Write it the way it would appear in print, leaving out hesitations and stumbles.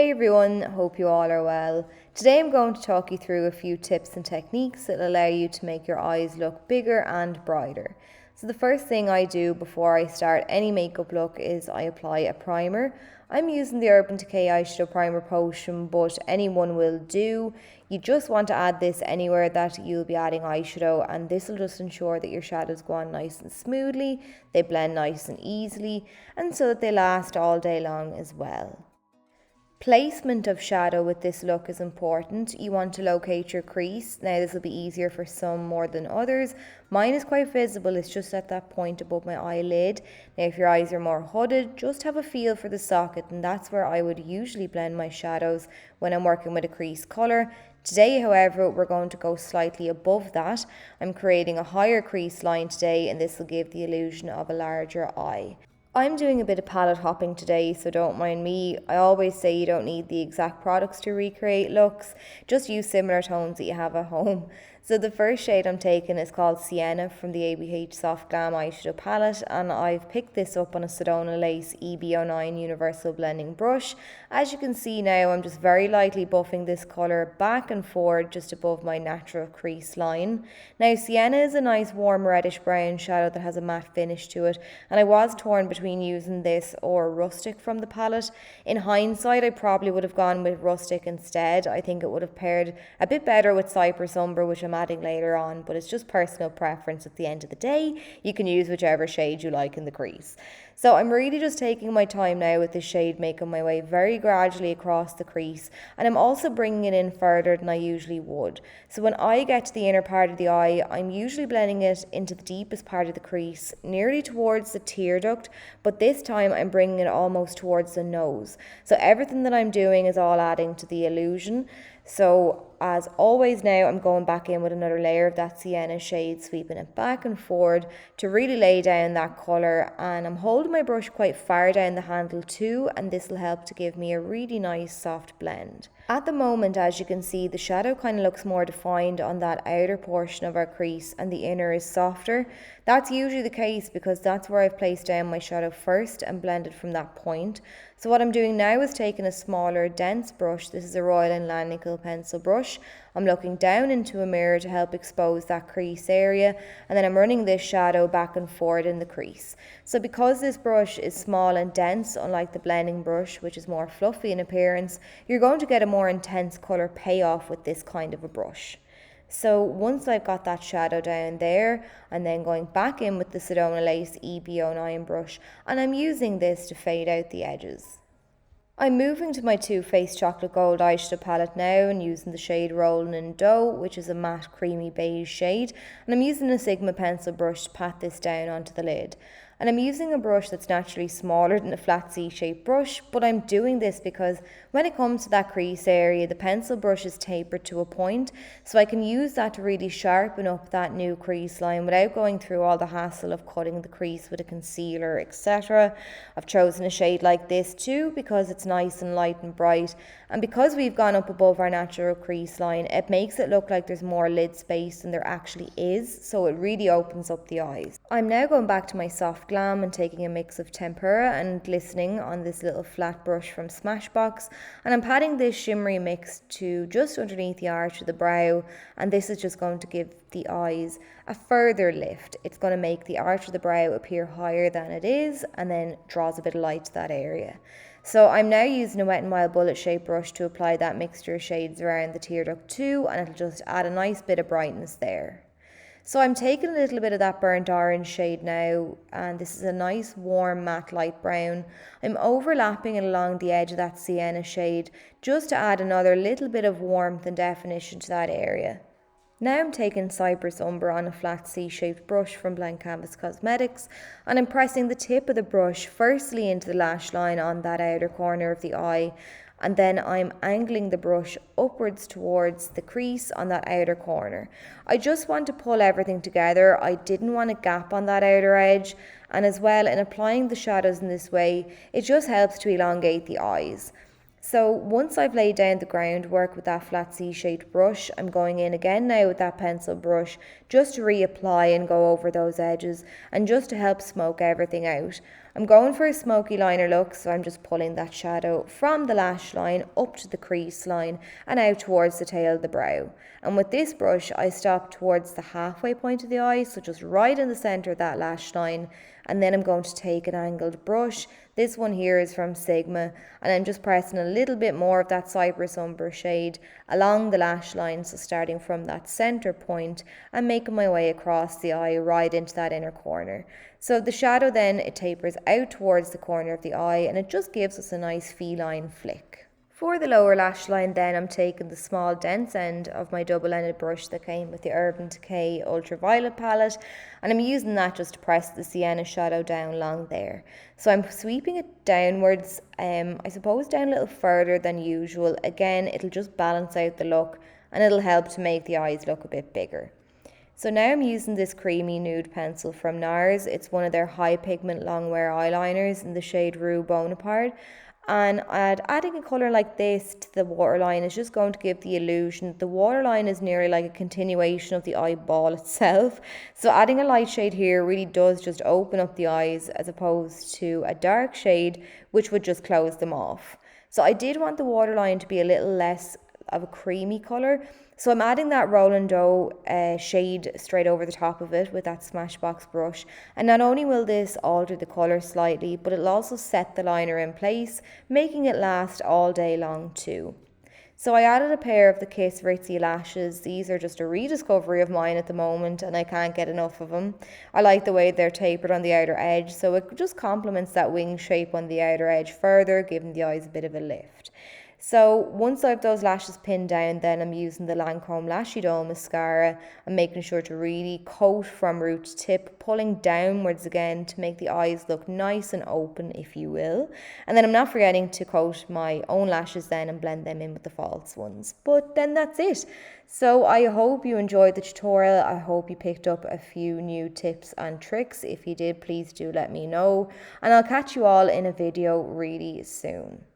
Hey everyone, hope you all are well. Today I'm going to talk you through a few tips and techniques that allow you to make your eyes look bigger and brighter. So the first thing I do before I start any makeup look is I apply a primer. I'm using the Urban Decay Eyeshadow Primer Potion, but anyone will do. You just want to add this anywhere that you'll be adding eyeshadow, and this will just ensure that your shadows go on nice and smoothly, they blend nice and easily, and so that they last all day long as well. Placement of shadow with this look is important. You want to locate your crease. Now this will be easier for some more than others. Mine is quite visible, it's just at that point above my eyelid. Now if your eyes are more hooded, just have a feel for the socket, and that's where I would usually blend my shadows when I'm working with a crease colour. Today, however, we're going to go slightly above that. I'm creating a higher crease line today, and this will give the illusion of a larger eye. I'm doing a bit of palette hopping today, so don't mind me. I always say you don't need the exact products to recreate looks, just use similar tones that you have at home. So the first shade I'm taking is called Sienna from the ABH Soft Glam Eyeshadow Palette, and I've picked this up on a Sedona Lace EB09 Universal Blending Brush. As you can see now, I'm just very lightly buffing this colour back and forward just above my natural crease line. Now Sienna is a nice warm reddish brown shadow that has a matte finish to it, and I was torn between using this or Rustic from the palette. In hindsight, I probably would have gone with Rustic instead. I think it would have paired a bit better with Cypress Umber, which I'm adding later on, but it's just personal preference at the end of the day. You can use whichever shade you like in the crease. So I'm really just taking my time now with this shade, making my way very gradually across the crease, and I'm also bringing it in further than I usually would. So when I get to the inner part of the eye, I'm usually blending it into the deepest part of the crease, nearly towards the tear duct, but this time I'm bringing it almost towards the nose. So everything that I'm doing is all adding to the illusion. So as always now, I'm going back in with another layer of that Sienna shade, sweeping it back and forward to really lay down that colour, and I'm holding my brush quite far down the handle too, and this will help to give me a really nice soft blend. At the moment, as you can see, the shadow kind of looks more defined on that outer portion of our crease and the inner is softer. That's usually the case because that's where I've placed down my shadow first and blended from that point. So what I'm doing now is taking a smaller, dense brush. This is a Royal & Langnickel pencil brush. I'm looking down into a mirror to help expose that crease area, and then I'm running this shadow back and forward in the crease. So because this brush is small and dense, unlike the blending brush, which is more fluffy in appearance, you're going to get a more intense colour payoff with this kind of a brush. So once I've got that shadow down there, I'm then going back in with the Sedona Lace EB09 brush, and I'm using this to fade out the edges. I'm moving to my Too Faced Chocolate Gold eyeshadow palette now and using the shade Rollin' in Dough, which is a matte creamy beige shade, and I'm using a Sigma pencil brush to pat this down onto the lid. And I'm using a brush that's naturally smaller than a flat C-shaped brush, but I'm doing this because when it comes to that crease area, the pencil brush is tapered to a point, so I can use that to really sharpen up that new crease line without going through all the hassle of cutting the crease with a concealer, etc. I've chosen a shade like this too because it's nice and light and bright, and because we've gone up above our natural crease line, it makes it look like there's more lid space than there actually is, so it really opens up the eyes. I'm now going back to my soft glam and taking a mix of tempera and glistening on this little flat brush from Smashbox, and I'm patting this shimmery mix to just underneath the arch of the brow, and this is just going to give the eyes a further lift. It's going to make the arch of the brow appear higher than it is, and then draws a bit of light to that area. So I'm now using a Wet n Wild bullet shaped brush to apply that mixture of shades around the tear duct too, and it'll just add a nice bit of brightness there. So I'm taking a little bit of that burnt orange shade now, and this is a nice warm matte light brown. I'm overlapping it along the edge of that sienna shade just to add another little bit of warmth and definition to that area. Now I'm taking Cypress Umber on a flat C-shaped brush from Blank Canvas Cosmetics, and I'm pressing the tip of the brush firstly into the lash line on that outer corner of the eye, and then I'm angling the brush upwards towards the crease on that outer corner. I just want to pull everything together. I didn't want a gap on that outer edge, and as well, in applying the shadows in this way, it just helps to elongate the eyes. So once I've laid down the groundwork with that flat C-shaped brush, I'm going in again now with that pencil brush just to reapply and go over those edges and just to help smoke everything out. I'm going for a smoky liner look, so I'm just pulling that shadow from the lash line up to the crease line and out towards the tail of the brow. And with this brush, I stop towards the halfway point of the eye, so just right in the centre of that lash line. And then I'm going to take an angled brush. This one here is from Sigma, and I'm just pressing a little bit more of that Cypress Umber shade along the lash line, so starting from that centre point and making my way across the eye right into that inner corner. So the shadow then, it tapers out towards the corner of the eye and it just gives us a nice feline flick. For the lower lash line then, I'm taking the small dense end of my double-ended brush that came with the Urban Decay Ultraviolet palette, and I'm using that just to press the sienna shadow down along there. So I'm sweeping it downwards, I suppose down a little further than usual. Again, it'll just balance out the look and it'll help to make the eyes look a bit bigger. So now I'm using this creamy nude pencil from NARS. It's one of their high pigment long wear eyeliners in the shade Rue Bonaparte. And adding a colour like this to the waterline is just going to give the illusion the waterline is nearly like a continuation of the eyeball itself. So adding a light shade here really does just open up the eyes as opposed to a dark shade which would just close them off. So I did want the waterline to be a little less of a creamy colour. So I'm adding that Roland Doe shade straight over the top of it with that Smashbox brush. And not only will this alter the colour slightly, but it'll also set the liner in place, making it last all day long too. So I added a pair of the Kiss Ritzy lashes. These are just a rediscovery of mine at the moment and I can't get enough of them. I like the way they're tapered on the outer edge, so it just complements that wing shape on the outer edge further, giving the eyes a bit of a lift. So once I've those lashes pinned down, then I'm using the Lancome Lashy Doll mascara and making sure to really coat from root to tip, pulling downwards again to make the eyes look nice and open, if you will. And then I'm not forgetting to coat my own lashes then and blend them in with the false ones. But then that's it. So I hope you enjoyed the tutorial. I hope you picked up a few new tips and tricks. If you did, please do let me know. And I'll catch you all in a video really soon.